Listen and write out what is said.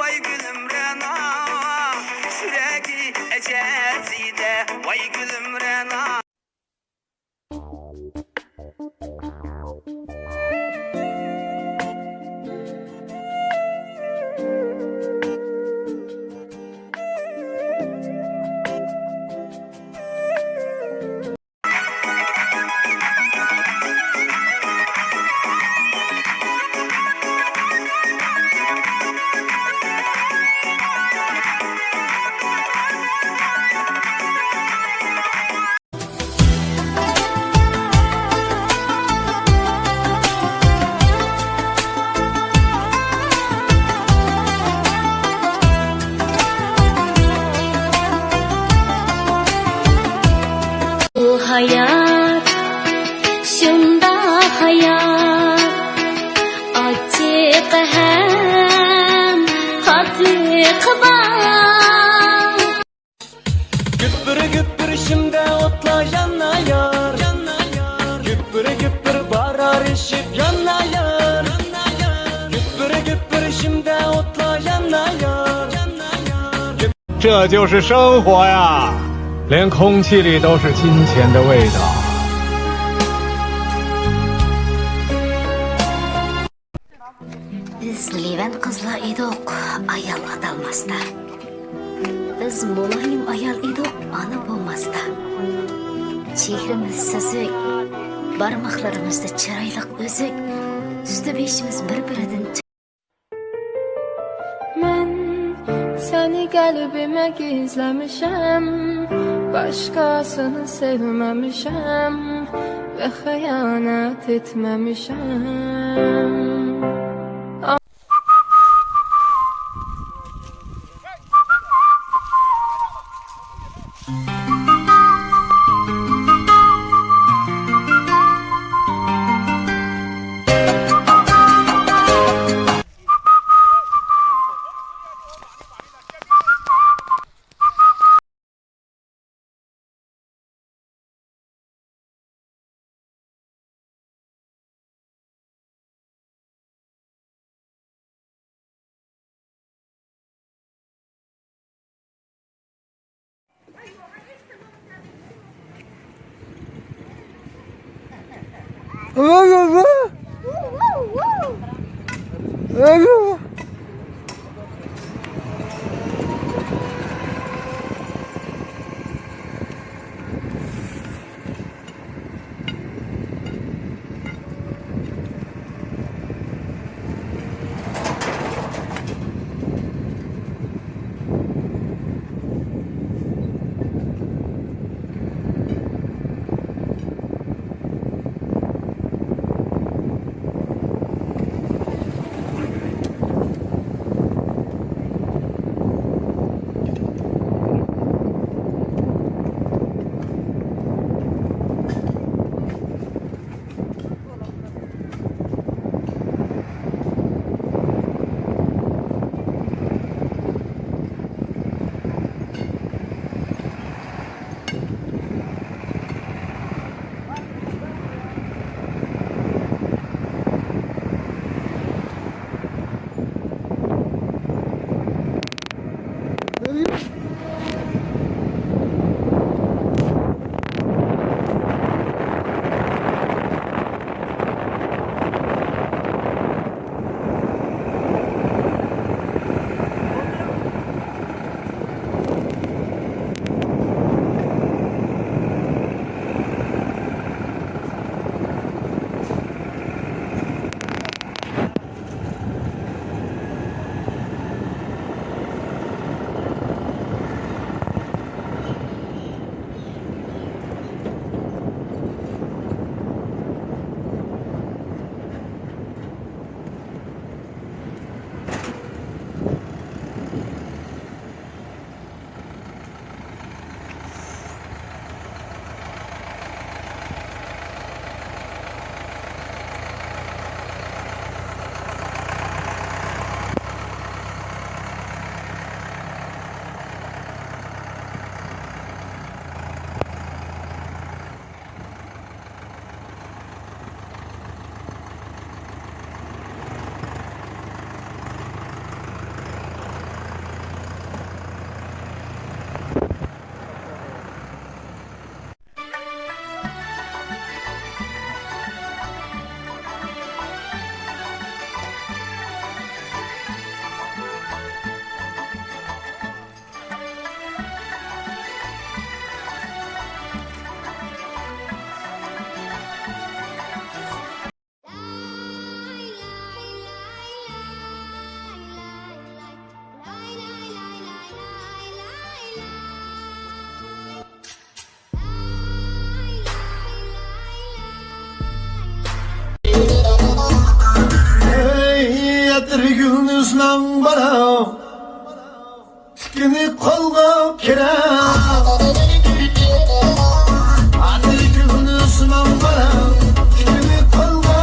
vay gülüm Rena. Süreki ecezide vay gülüm Rena. Hayat, şunda hayat, acık hem tatlık var. Güppürü güppürü şimdi otla yanayar. Güppürü güppürü barar işip yanayar. Güppürü güppürü şimdi otla yanayar. 这就是生活呀，连空气里都是金钱的味道。Biz Livan kızlar idik, ayal adalmasda. Biz mulayim ayal idik, ana bulmasda. Çehrimiz süzük, barmaklarımızda çıraylık özük, üstü beşimiz bir-birinden. Mən səni qəlbimə gizləmişəm, başqasını sevməmişəm və xəyanət etməmişəm. bana Tikini kolga kire